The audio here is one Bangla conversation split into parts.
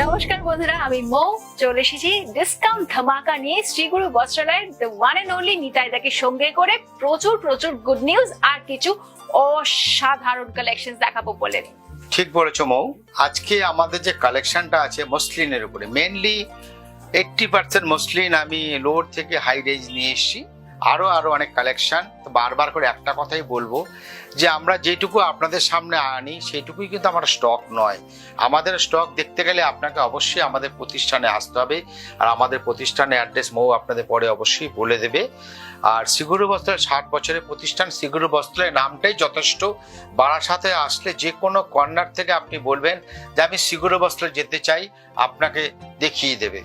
নমস্কার বন্ধুরা, আমি মৌ চলে এসেছি ডিসকাউন্ট ধামাকা নিয়ে শ্রীগুরু বস্ত্রালয়ের দ্য ওয়ান এন্ড অনলি নিতাইদাকে সঙ্গে করে প্রচুর প্রচুর গুড নিউজ আর কিছু অসাধারণ কালেকশন দেখাবো বলে। ঠিক বলেছো মৌ। আজকে আমাদের যে কালেকশনটা আছে মসলিনের উপরে, মেনলি 80% মসলিন আমি লোর থেকে হাই রেঞ্জ নিয়ে এসেছি। আরো অনেক কালেকশন। তো বারবার করে একটা কথাই বলবো যে আমরা যেটুকু আপনাদের সামনে আনি সেইটুকুই কিন্তু আমার স্টক নয়। আমাদের স্টক দেখতে গেলে আপনাকে অবশ্যই আমাদের প্রতিষ্ঠানে আসতে হবে, আর আমাদের প্রতিষ্ঠানের অ্যাড্রেস মৌ আপনাদের পরে অবশ্যই বলে দেবে। আর শ্রীগুরু বস্ত্রালয় 60 বছরের প্রতিষ্ঠান। শ্রীগুরু বস্ত্রালয়ের নামটাই যথেষ্ট। বারাসাতে আসলে যে কোনো কর্নার থেকে আপনি বলবেন যে আমি শ্রীগুরু বস্ত্রালয় যেতে চাই, আপনাকে দেখিয়ে দেবে।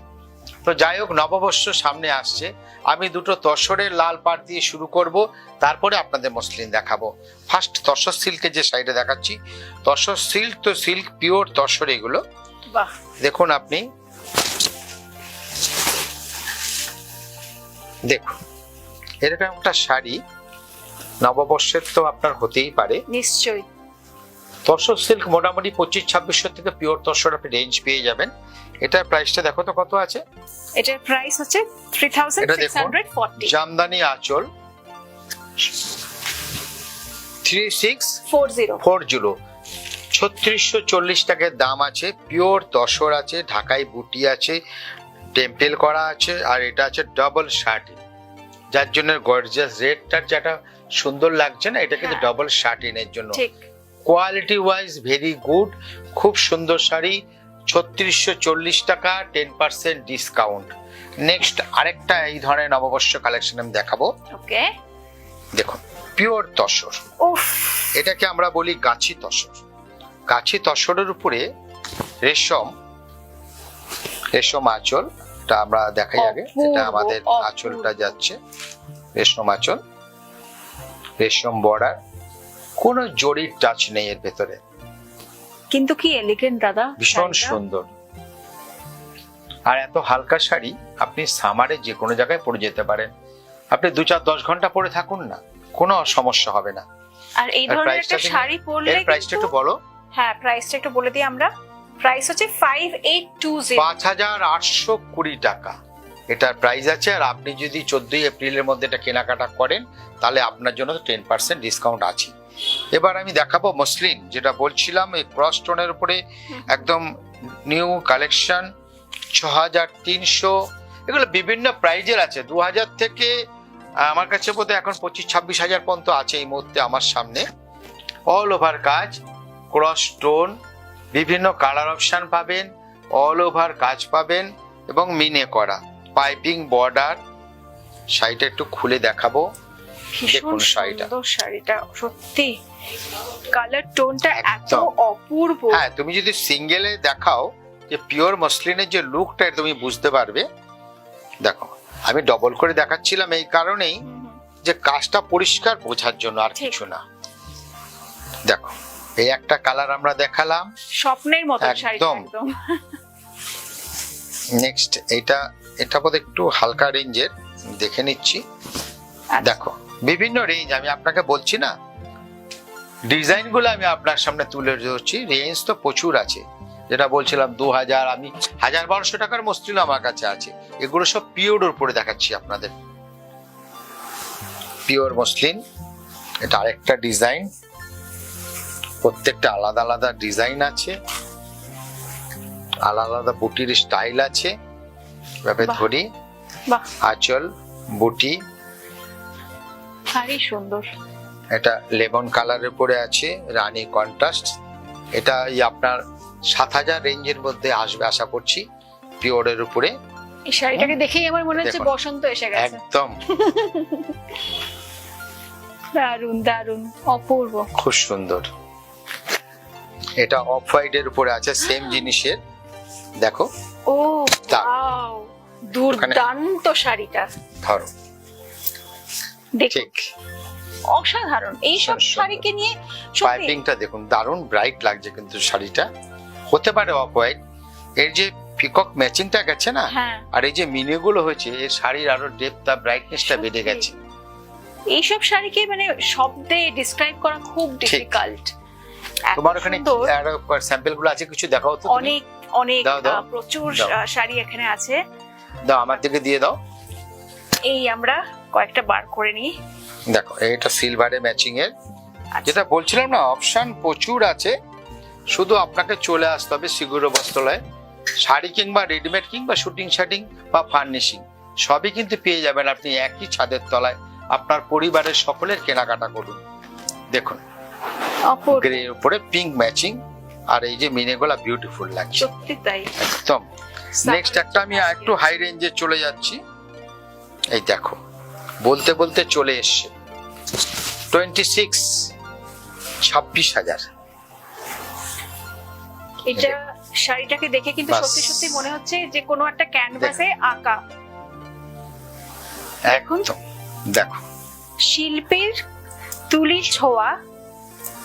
তো যাই হোক, নববর্ষ সামনে আসছে, আমি দুটো তসরের লাল পাড় দিয়ে শুরু করব, তারপরে আপনাদের মসলিন দেখাবো। ফার্স্ট তসর সিল্কের যে সাইডে দেখাচ্ছি, তসর সিল্ক, তো সিল্ক পিওর তসর এগুলো। বাহ, দেখুন আপনি, দেখুন এরকম একটা শাড়ি নববর্ষের তো আপনার হতেই পারে নিশ্চয়ই। তসর সিল্ক মোটামুটি 2500-2600 থেকে পিওর তসর আপনি রেঞ্জ পেয়ে যাবেন। এটার প্রাইসটা দেখো তো কত আছে। এটার প্রাইস হচ্ছে 3640। জামদানি আঁচল 3640 3640 টাকার দাম আছে। পিওর তসর আছে, ঢাকাই বুটি আছে, টেম্পেল করা আছে, আর এটা আছে ডাবল শার্টিং, যার জন্য গর্জিয়াস রেডটার যেটা সুন্দর লাগছে না, এটা কিন্তু ডাবল শার্টিং এর জন্য। কোয়ালিটি ওয়াইজ ভেরি গুড, খুব সুন্দর শাড়ি। 3640 টাকা, 10% ডিসকাউন্ট। নেক্সট আরেকটা এই ধরনের নববর্ষ কালেকশন আমি দেখাবো। ওকে, দেখুন পিওর তসর। উফ, এটাকে আমরা বলি গাছি তসর। গাছি তসরের উপরে রেশম আঁচল, এটা আমরা দেখাই আগে। এটা আমাদের আঁচলটা যাচ্ছে, রেশম আঁচল, রেশম বর্ডার, কোনো জরির টাচ নেই এর ভেতরে, কিন্তু কি এলিগেন্ট দাদা, ভীষণ সুন্দর। আর এত হালকা শাড়ি আপনি সামারে যে কোনো জায়গায় পরে যেতে পারেন। আপনি 2-4-10 ঘন্টা পরে থাকুন না, কোনো সমস্যা হবে না। আর এই ধরনের একটা শাড়ি পরলে এর প্রাইসটা একটু বলো। হ্যাঁ, প্রাইসটা একটু বলে দিই আমরা। প্রাইস হচ্ছে 5820, 5820 টাকা এটার প্রাইস আছে। আর আপনি যদি 14 এপ্রিলের মধ্যে এটা কেনাকাটা করেন, তাহলে আপনার জন্য তো 10% ডিসকাউন্ট আছে। এবার আমি দেখাবো মসলিন, যেটা বলছিলাম এই ক্রস স্টোনের উপরে একদম নিউ কালেকশন 6300। এগুলো বিভিন্ন প্রাইজের আছে, 2000 থেকে আমার কাছে বোধহয় এখন 25-26 হাজার পর্যন্ত আছে এই মুহূর্তে আমার সামনে। অল ওভার কাজ, ক্রস স্টোন, বিভিন্ন কালার অপশন পাবেন, অল ওভার কাজ পাবেন এবং মিনে করা পাইপিং বর্ডার। শাড়িটা একটু খুলে দেখাবো, দেখুন শাড়িটা। শাড়িটা সত্যি কালার টোনটা এত অপূর্ব। হ্যাঁ, তুমি যদি সিঙ্গেলে দেখাও যে পিওর মসলিনের যে লুকটা তুমি বুঝতে পারবে। দেখো আমি ডবল করে দেখাচ্ছিলাম এই কারণেই যে কাজটা পরিষ্কার বোঝার জন্য, আর কিছু না। দেখো এই একটা কালার আমরা দেখালাম, স্বপ্নের মতো শাড়িটা একদম। নেক্সট এটা বোধহয় একটু হালকা রেঞ্জের, দেখে নিচ্ছি। দেখো বিভিন্ন রেঞ্জ, আমি আপনাকে বলছি না, ডিজাইন গুলো আমি আপনার সামনে তুলে ধরছি। রেঞ্জ তো প্রচুর আছে, যেটা বলছিলাম 2000, আমি 1200 টাকার মসলিন আমার কাছে আছে। এগুলো সব পিওর উপরে দেখাচ্ছি আপনাদের, পিওর মসলিন। এটা আরেকটা ডিজাইন, প্রত্যেকটা আলাদা আলাদা ডিজাইন আছে, আলাদা আলাদা বুটির স্টাইল আছে। এভাবে ধরি, আঁচল বুটি, শাড়ি সুন্দর। এটা লেমন কালারের উপরে আছে, রানী কন্ট্রাস্ট। এটা আপনার 7000 রেঞ্জের মধ্যে আসবে আশা করছি, পিওরের উপরে। এই শাড়িটাকে দেখেই আমার মনে হচ্ছে বসন্ত এসে গেছে একদম। দারুন দারুন, অপূর্ব, খুব সুন্দর। এটা অফ হোয়াইট এর উপরে আছে, সেম জিনিসের। দেখো, ও ওয়াও, দুর্দান্ত শাড়িটা। ধরো, ঠিক অসাধারণ। এই সব শাড়িকে নিয়ে পাইপিংটা দেখুন, দারুণ ব্রাইট লাগছে কিন্তু শাড়িটা। হতে পারে অফ হোয়াইট, এর যে পিকক ম্যাচিংটা গেছে না, আর এই যে মিনিগুলো হয়েছে, এর শাড়ির আরো ডেপথ আর ব্রাইটনেসটা বেড়ে গেছে। এইসব শাড়িকে মানে শব্দে ডিসক্রাইব করা খুব ডিফিকাল্ট। তোমার ওখানে স্যাম্পল গুলো আছে, কিছু দেখাও তো। অনেক অনেক দাও, দাও। প্রচুর দাও। শাড়ি এখানে আছে। দাও আমার দিকে দিয়ে দাও। এই আমরা কয়েকটা বার করে নিই। দেখো এটা সিলভারে ম্যাচিং এর, আচ্ছা। যেটা বলছিলাম না, অপশন প্রচুর আছে, শুধু আপনাকে চলে আসতে হবে শ্রীগুরু বস্ত্রালয়ে। শাড়ি কিংবা রেডিমেড কিংবা শুটিং শাটিং বা ফার্নিশিং সবই কিন্তু পেয়ে যাবেন আপনি একই ছাদের তলায়। আপনার পরিবারের সকলের কেনাকাটা করুন। দেখুন অপূর্ব, গ্রে উপরে পিঙ্ক ম্যাচিং, আর এই যে মিনেগুলা বিউটিফুল লাগছে সত্যি তাই। একদম। নেক্সট একটা আমি একটু হাই রেঞ্জে চলে যাচ্ছি। এই দেখো বলতে বলতে চলে এসছে 26,000। এটা শাড়িটাকে দেখে কিন্তু বাস। সত্যি সত্যি মনে হচ্ছে যে কোনো একটা ক্যানভাসে আঁকা। একদম দেখো শিল্পের তুলি ছোঁয়া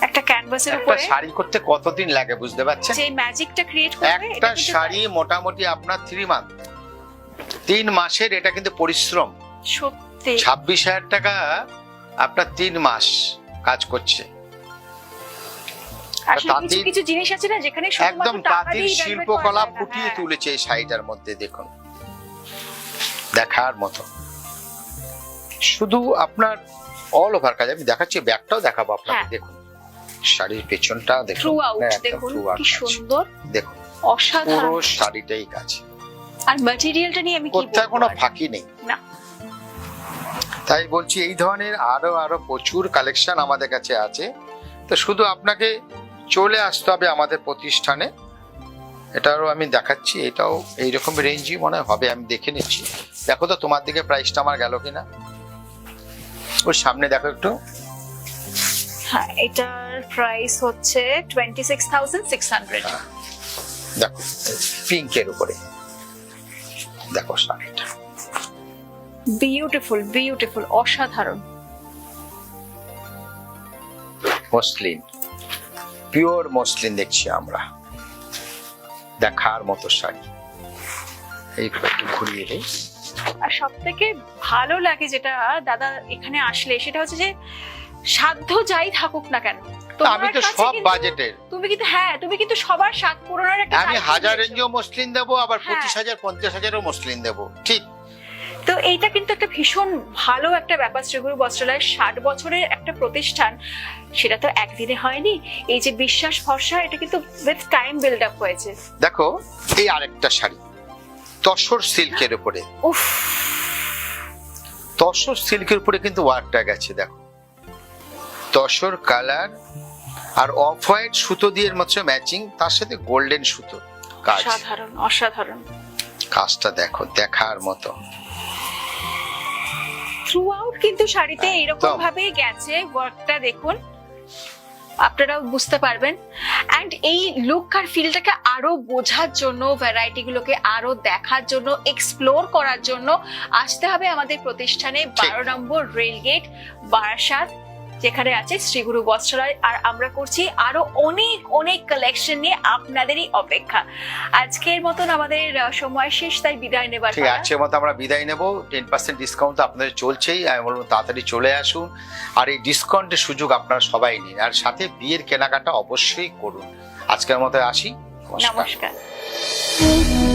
একটা ক্যানভাসের একটা উপরে শাড়ি করতে কতদিন লাগে বুঝতে পারছেন? যে ম্যাজিকটা ক্রিয়েট করবে একটা এটা কিন্তু শাড়ি মোটামুটি আপনার 3 মান্থ, 3 মাসের এটা কিন্তু পরিশ্রম। সত্যি 26,000 টাকা আপনার 3 মাস কাজ করছে। আসলে কিছু তাঁতির- কিছু জিনিস আছে না যেখানে একদম শুধুমাত্র টাকা তাঁতির দিয়েই decorate শিল্পকলা করা যায় না। ফুটিয়ে হ্যাঁ। তুলেছে এই শাড়িটার মধ্যে। দেখুন দেখার মতো, শুধু আপনার অল ওভার কাজ। আমি দেখাচ্ছি, ব্যাগটাও দেখাবো আপনাকে। হ্যাঁ। দেখুন শাড়ির পেছনটা দেখুন, থ্রু আউট একদম দেখুন throughout কি কাজ। সুন্দর, দেখুন অসাধারণ। পুরো শাড়িটাই কাজ, আর ম্যাটেরিয়ালটা নিয়ে আমি কি কোথাও বলবো কোনো আর? ফাঁকি নেই। না। তাই বলছি এই ধরনের আরো প্রচুর কালেকশন আমাদের কাছে আছে। তো শুধু আপনাকে চলে আসতে হবে আমাদের প্রতিষ্ঠানে। এটারও আমি দেখাচ্ছি, এটাও এইরকম রেঞ্জই মনে হবে, আমি দেখে নিচ্ছি। দেখো তো তোমার দিকে প্রাইসটা আমার গেল কিনা, ওর সামনে দেখো একটু। হ্যাঁ, এটার প্রাইস হচ্ছে 26,600। দেখো পিঙ্কের উপরে দেখো শাড়িটা, বিউটিফুল বিউটিফুল, অসাধারণ। মসলিন, পিওর মসলিন দেখছি আমরা, দেখার মতো শাড়ি। এইভাবে একটু ঘুরিয়ে দেই। আর সব থেকে ভালো লাগে যেটা দাদা এখানে আসলে, সেটা হচ্ছে যে সাধ্য যাই থাকুক না কেন, আমি তো কাছে সব কিন্তু- বাজেটের, তুমি কিন্তু সবার স্বাদ পূরণের একটা আমি চাহিদা 1000 দিয়েছো। রেঞ্জও মসলিন দেবো, আবার হ্যাঁ। 25,000 50,000ও মসলিন দেবো। ঠিক তো এইটা কিন্তু একটা ভীষণ ভালো একটা ব্যাপার। শ্রীগুরু বস্ত্রালয় 60 বছরের একটা প্রতিষ্ঠান, সেটা তো একদিনে হয়নি। এই যে বিশ্বাস ভরসা, এটা কিন্তু উইথ টাইম বিল্ড আপ হয়েছে। দেখো এই আরেকটা শাড়ি তসর সিল্কের উপরে, উফ, তসর সিল্কের উপরে কিন্তু ওয়ার্কটা গেছে। দেখো তসর কালার আর অফ হোয়াইট সুতো দিয়ে মতো ম্যাচিং, তার সাথে গোল্ডেন সুতো কাজ। অসাধারণ অসাধারণ। কাজটা দেখো দেখার মতো। থ্রু আউট কিন্তু শাড়িতে একদম। এরকম ভাবেই গেছে ওয়ার্কটা, দেখুন আপনারাও বুঝতে পারবেন। এন্ড এই লুক আর ফিলটাকে আরো বোঝার জন্য, ভ্যারাইটি গুলোকে আরো দেখার জন্য, এক্সপ্লোর করার জন্য আসতে হবে আমাদের প্রতিষ্ঠানে 12 নম্বর রেলগেট, বারাসাত, যেখানে আছে শ্রীগুরু বস্ত্রালয়। আর আমরা করছি আরো অনেক অনেক কালেকশন নিয়ে আপনাদেরই অপেক্ষা। আজকের মতন আমাদের সময় শেষ, তাই বিদায় নেবার ঠিক পালা। আছে, মতো আমরা বিদায় নেব। 10% ডিসকাউন্ট তো আপনাদের চলছেই, আমি বলবো তাড়াতাড়ি চলে আসুন। আর এই ডিসকাউন্টের সুযোগ আপনারা সবাই নিন, আর সাথে বিয়ের কেনাকাটা অবশ্যই করুন। আজকের মতো আসি, নমস্কার। নমস্কার।